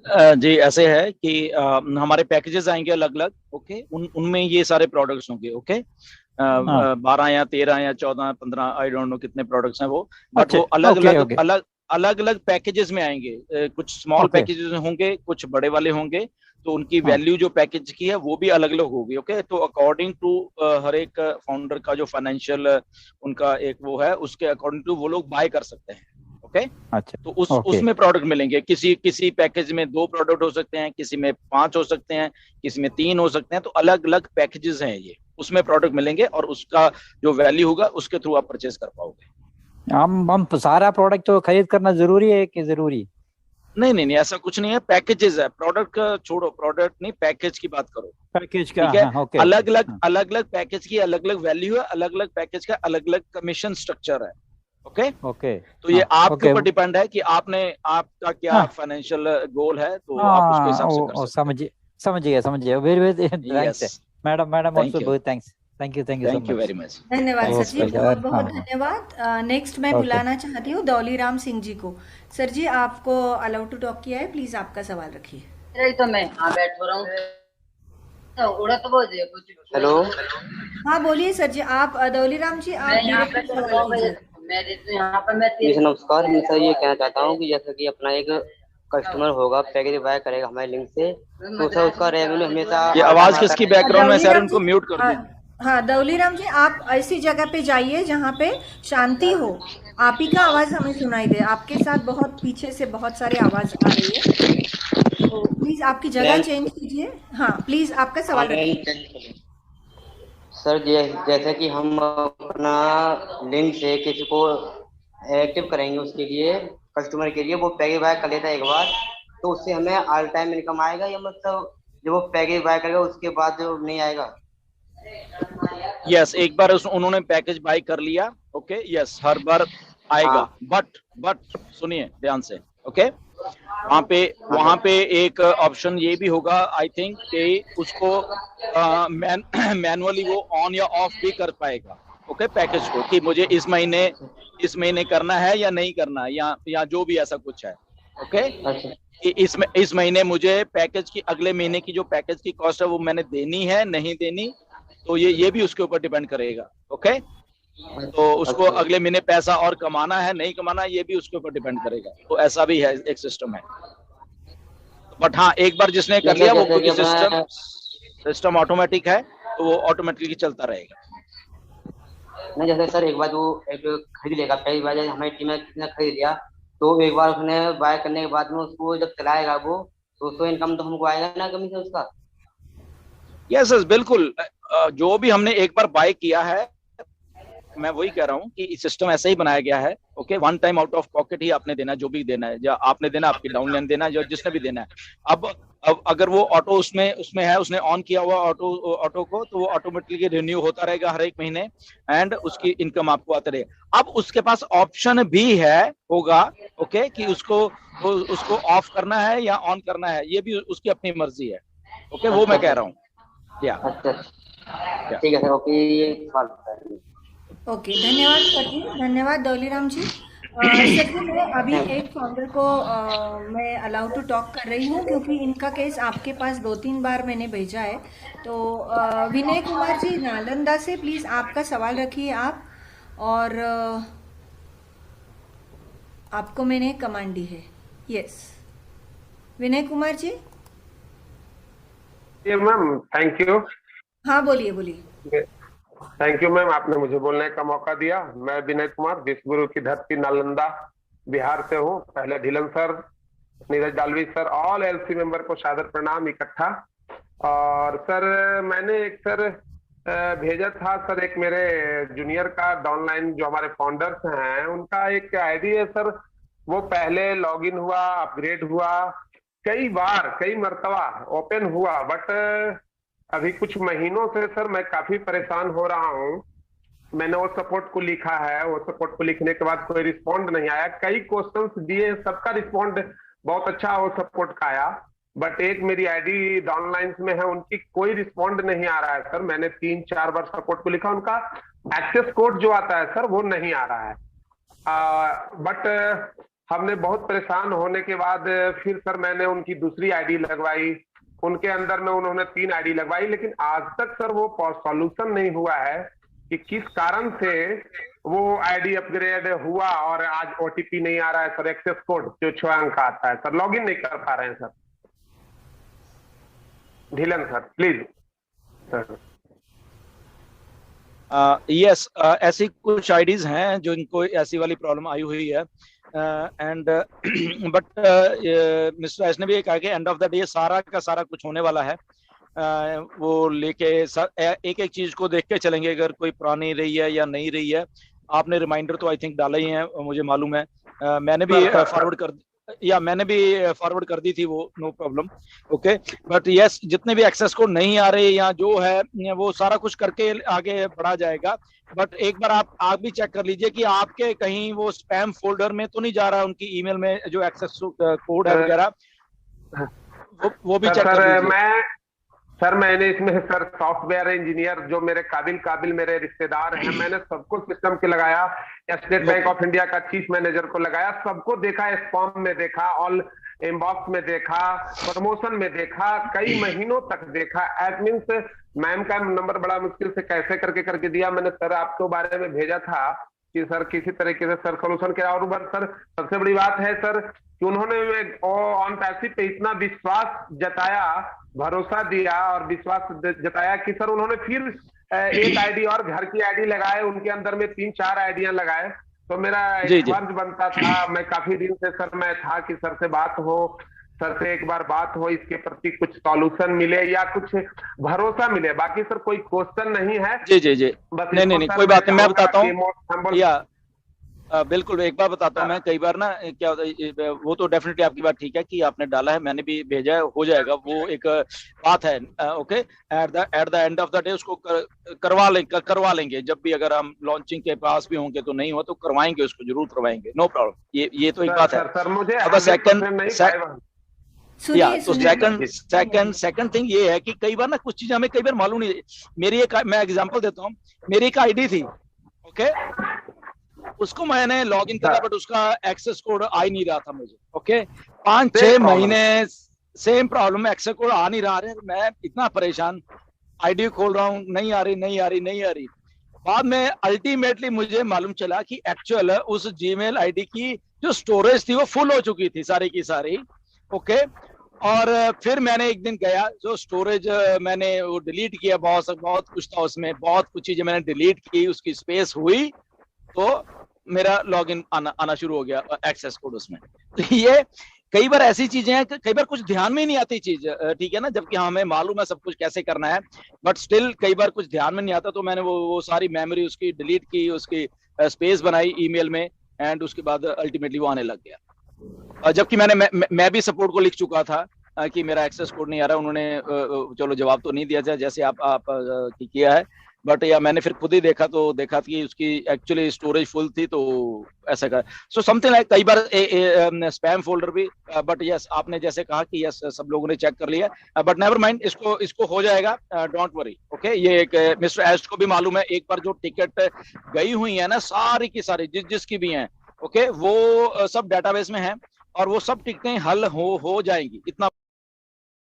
जी ऐसे है कि हमारे पैकेजेस आएंगे अलग अलग। ओके, उनमें ये सारे प्रोडक्ट्स होंगे। ओके, हाँ। 12 या 13 या 14 15, आई डोंट नो कितने प्रोडक्ट्स हैं वो, बट अच्छा। वो अलग ओके अलग ओके अलग अलग अलग पैकेजेस में आएंगे। कुछ स्मॉल ओके। पैकेजेस होंगे, कुछ बड़े वाले होंगे। तो उनकी हाँ। वैल्यू जो पैकेज की है वो भी अलग अलग होगी। ओके, तो अकॉर्डिंग टू हर एक फाउंडर का जो फाइनेंशियल उनका एक वो है, उसके अकॉर्डिंग टू वो लोग बाय कर सकते हैं। ओके, अच्छा। तो उस ओके। उसमें प्रोडक्ट मिलेंगे। किसी किसी पैकेज में 2 प्रोडक्ट हो सकते हैं, किसी में 5 हो सकते हैं, किसी में 3 हो सकते हैं। तो अलग अलग पैकेजेस हैं ये, उसमें प्रोडक्ट मिलेंगे और उसका जो वैल्यू होगा उसके थ्रू आप परचेज कर पाओगे। हम सारा प्रोडक्ट तो खरीद करना जरूरी है कि जरूरी? नहीं नहीं नहीं, ऐसा कुछ नहीं है, पैकेजेस है। प्रोडक्ट का छोड़ो, प्रोडक्ट नहीं, पैकेज की बात करो। पैकेज का, ठीक है, हाँ, ओके ओके। हाँ। अलग अलग पैकेज की अलग अलग वैल्यू है, अलग अलग पैकेज का अलग अलग कमीशन स्ट्रक्चर है। Okay, okay. तो ये हाँ। आपके ओके। ऊपर डिपेंड है कि आपने आपका क्या हाँ फाइनेंशियल गोल है, तो आप उसके हाँ, हिसाब से कर सकते समझिए। समझ गया वेरी वेरी हो। थैंक्स यस, है। Madam madam thank also you, बहुत thanks. Thank you so thank you much. Very much. धन्यवाद सर थैंक्स जी, वेलकम। बहुत हाँ बहुत हाँ। धन्यवाद। नेक्स्ट मैं ओके। बुलाना चाहती हूँ दौलीराम सिंह जी को। सर जी, आपको अलाउ टू टॉक किया है, प्लीज आपका सवाल रखिए। नहीं तो मैं हाँ बैठ हो रहा हूँ तो उड़ा तो बहुत है कुछ। हेलो, हाँ बोलिए सर जी, आप दौलीराम जी, मैं आप यहाँ पे डायरेक्टली तो सवाल कीजिए। मैं तो यहाँ पर मैं जी नमस्कार। मैं सर ये कहना चाहता हूँ कि जैसे कि अपना एक कस्टमर होगा, पैकेज बाय करेगा हमारे लिंक से, तो सर उसका रेवेन्यू हमेशा ये ऑल टाइम आवाज आता किसकी रहेगा। बैकग्राउंड में, सर दौलीराम जी, उनको म्यूट कर हाँ दीजिए। हाँ, दौलीराम जी, आप ऐसी जगह पे जाइए जहाँ पे शांति हो। आप ही का आवाज हमें सुनाई दे, आपके साथ बहुत पीछे से बहुत सारी आवाज आ रही है, तो प्लीज आपकी जगह मैम, चेंज कीजिए। हाँ प्लीज आपका हाँ सवाल मैम, रखिए। सर जैसे कि हम अपना लिंक से किसी को एक्टिव करेंगे, उसके लिए कस्टमर के लिए वो पैकेज बाय कर लेता है एक बार, तो उससे हमें ऑल टाइम इनकम आएगा या मतलब जब वो पैकेज बाय करेगा उसके बाद जो नहीं आएगा? यस, एक बार उन्होंने पैकेज बाय कर लिया। ओके, यस, हर बार हाँ। आएगा। बट सुनिए ध्यान से। ओके, वहां पे हाँ वहां सर। पे एक ऑप्शन ये भी होगा, आई थिंक, कि उसको मैनुअली वो ऑन या ऑफ भी कर पाएगा। ओके, पैकेज को, कि मुझे अच्छा इस महीने करना है या नहीं करना है, या जो भी ऐसा कुछ है। ओके, अच्छा कि इस महीने मुझे पैकेज की, अगले महीने की जो पैकेज की कॉस्ट है वो मैंने देनी है नहीं देनी। तो ये भी उसके ऊपर डिपेंड करेगा। ओके, तो उसको अच्छा। अगले महीने पैसा और कमाना है नहीं कमाना है, ये भी उसके ऊपर डिपेंड करेगा। तो ऐसा भी है, एक सिस्टम है। बट हाँ, एक बार जिसने कर नहीं सर, लिया वो, जैसे कि क्योंकि सिस्टम अपना सिस्टम ऑटोमेटिक है, तो वो ऑटोमेटिकली चलता रहेगा। नहीं, जैसे सर एक बार वो एक खरीद लेगा, पहली बार जैसे हमारी टीम में किसी ने खरीद लिया, तो एक बार उसने बाय करने के बाद में उसको जब चलाएगा वो, तो उसको इनकम तो हमको आएगा ना कमी से उसका? यस यस, बिल्कुल। जो भी हमने एक बार बाय किया है, मैं वही कह रहा हूँ कि सिस्टम ऐसा ही बनाया गया है। Okay, one time out of pocket ही आपने देना, जो भी देना है, या आपने देना, आपकी डाउन लाइन देना, जो जिसने भी देना है। अब अगर वो ऑटो उसमें उसमें है, उसने ऑन किया हुआ ऑटो को, तो वो ऑटोमेटिकली रिन्यू होता रहेगा हर एक महीने, एंड उसकी इनकम आपको आते रहेगा। अब उसके पास ऑप्शन भी है, होगा। ओके, कि उसको ऑफ करना है या ऑन करना है, ये भी उसकी अपनी मर्जी है। ओके, वो अच्छा मैं कह सर। रहा हूँ। या अच्छा या ठीक है सर, ओके, ये सवाल था। ओके, धन्यवाद सर जी, धन्यवाद दौलीराम जी। सर जी, मैं अभी एक फाउंडर को मैं अलाउ टू टॉक कर रही हूँ, क्योंकि इनका केस आपके पास 2-3 बार मैंने भेजा है। तो विनय कुमार जी नालंदा से, प्लीज़ आपका सवाल रखिए आप। और आपको मैंने कमांड दी है। यस, विनय कुमार जी। ये मैम, थैंक यू। हाँ बोलिए बोलिए। थैंक यू मैम, आपने मुझे बोलने का मौका दिया। मैं विनय कुमार, विश्वगुरु की धरती नालंदा बिहार से हूँ। पहले Dhillon sir, Neeraj डालवी sir, all LC member को सादर प्रणाम इकट्ठा। और सर, मैंने एक सर भेजा था सर, एक मेरे जूनियर का डाउनलाइन, जो हमारे फाउंडर्स हैं उनका एक आईडी है सर। वो पहले लॉगिन हुआ, अपग्रेड हुआ, कई बार कई मर्तबा ओपन हुआ, बट अभी कुछ महीनों से सर मैं काफी परेशान हो रहा हूँ। मैंने वो सपोर्ट को लिखा है, वो सपोर्ट को लिखने के बाद कोई रिस्पॉन्ड नहीं आया। कई क्वेश्चंस दिए, सबका रिस्पॉन्ड बहुत अच्छा वो सपोर्ट का आया, बट एक मेरी आईडी डाउनलाइंस में है, उनकी कोई रिस्पॉन्ड नहीं आ रहा है सर। मैंने 3-4 बार सपोर्ट को लिखा, उनका एक्सेस कोड जो आता है सर वो नहीं आ रहा है। बट हमने बहुत परेशान होने के बाद फिर सर मैंने उनकी दूसरी आईडी लगवाई, उनके अंदर में उन्होंने 3 आईडी लगवाई, लेकिन आज तक सर वो सॉल्यूशन नहीं हुआ है कि किस कारण से वो आईडी अपग्रेड हुआ और आज ओटीपी नहीं आ रहा है सर, एक्सेस कोड जो 6 अंक का आता है सर, लॉगिन नहीं कर पा रहे हैं sir. Dhillon sir please sir. Yes, ऐसी कुछ आईडीज हैं जो इनको ऐसी वाली प्रॉब्लम आई हुई है, एंड बट मिस्टर एस ने भी कहा कि एंड ऑफ द डे सारा का सारा कुछ होने वाला है। वो लेके एक एक चीज को देख के चलेंगे, अगर कोई पुरानी रही है या नहीं रही है। आपने रिमाइंडर तो आई थिंक डाला ही है, मुझे मालूम है। मैंने भी फॉरवर्ड कर दी थी वो, no problem, okay. But yes, जितने भी एक्सेस कोड नहीं आ रहे या जो है वो सारा कुछ करके आगे बढ़ा जाएगा। बट एक बार आप भी चेक कर लीजिए कि आपके कहीं वो स्पैम फोल्डर में तो नहीं जा रहा, उनकी ईमेल में जो एक्सेस कोड है वगैरह, वो भी चेक कर लीजिए। सर मैंने इसमें सर सॉफ्टवेयर इंजीनियर जो मेरे काबिल मेरे रिश्तेदार हैं, मैंने सबको सिस्टम के लगाया, स्टेट बैंक ऑफ इंडिया का चीफ मैनेजर को लगाया, सबको देखा, स्पैम में देखा, ऑल इनबॉक्स में देखा, प्रमोशन में देखा, कई महीनों तक देखा। एडमिन मैम का नंबर बड़ा मुश्किल से कैसे करके दिया मैंने सर, आपके बारे में भेजा था कि सर किसी तरीके से सर सोल्यूशन किया। और सर सबसे बड़ी बात है सर कि उन्होंने ऑन पैसिव पे इतना विश्वास जताया, भरोसा दिया और विश्वास जताया कि सर उन्होंने फिर एक आईडी और घर की आईडी लगाए, उनके अंदर में 3-4 आईडियां लगाए। तो मेरा एक फर्ज बनता था, मैं काफी दिन से सर मैं था कि सर से बात हो, सर से एक बार बात हो, इसके प्रति कुछ सॉल्यूशन मिले या कुछ भरोसा मिले। बाकी सर कोई क्वेश्चन नहीं है। जी बस नहीं कोई बात नहीं, मैं बताता हूँ या बिल्कुल एक बार बताता हूँ मैं। कई बार ना क्या होता है, वो तो डेफिनेटली आपकी बात ठीक है कि आपने डाला है, मैंने भी भेजा है, हो जाएगा, वो एक बात है, okay. At the end of the day उसको करवा लेंगे। जब भी अगर हम लॉन्चिंग के पास भी होंगे तो नहीं हो तो करवाएंगे, उसको जरूर करवाएंगे, नो प्रॉब्लम। ये तो एक बात है। सर मुझे सेकंड थिंग ये है कि कई बार ना कुछ चीजें हमें कई बार मालूम नहीं। मैं एग्जांपल देता हूँ, मेरी एक आईडी थी, ओके, उसको मैंने लॉग इन करा, बट उसका एक्सेस कोड आ ही नहीं रहा था मुझे, ओके। 5-6 महीने सेम प्रॉब्लम, एक्सेस कोड आ नहीं रहा है। मैं इतना परेशान, आईडी खोल रहा हूँ, नहीं आ रही। बाद में अल्टीमेटली मुझे मालूम चला कि एक्चुअल उस जीमेल आईडी की जो स्टोरेज थी वो फुल हो चुकी थी सारी की सारी, ओके। और फिर मैंने एक दिन गया, जो स्टोरेज मैंने वो डिलीट किया, बहुत कुछ था उसमें, बहुत कुछ चीजें मैंने डिलीट की, उसकी स्पेस हुई तो मेरा लॉगिन आना शुरू हो गया, एक्सेस कोड उसमें। तो ये कई बार ऐसी चीजें हैं, कई बार कुछ ध्यान में ही नहीं आती चीज, ठीक है ना, जबकि हमें मालूम है सब कुछ कैसे करना है, बट स्टिल कई बार कुछ ध्यान में नहीं आता। तो मैंने वो सारी मेमोरी उसकी डिलीट की, उसकी स्पेस बनाई ईमेल में, एंड उसके बाद अल्टीमेटली वो आने लग गया। जबकि मैं भी सपोर्ट को लिख चुका था कि मेरा एक्सेस कोड नहीं आ रहा। उन्होंने चलो जवाब तो नहीं दिया था जैसे आप किया है, बट या मैंने फिर खुद ही देखा कि उसकी एक्चुअली स्टोरेज फुल थी, तो ऐसा कर सो समथिंग लाइक कई बार स्पैम फोल्डर भी। बट यस, आपने जैसे कहा कि यस सब लोगों ने चेक कर लिया, बट नेवर माइंड, इसको हो जाएगा, डोंट वरी, ओके। ये एक मिस्टर एस्ट को भी मालूम है, एक बार जो टिकट गई हुई है ना सारी की सारी जिसकी भी हैं, ओके, वो सब डेटाबेस में है और वो सब टिकटें हल हो जाएंगी, इतना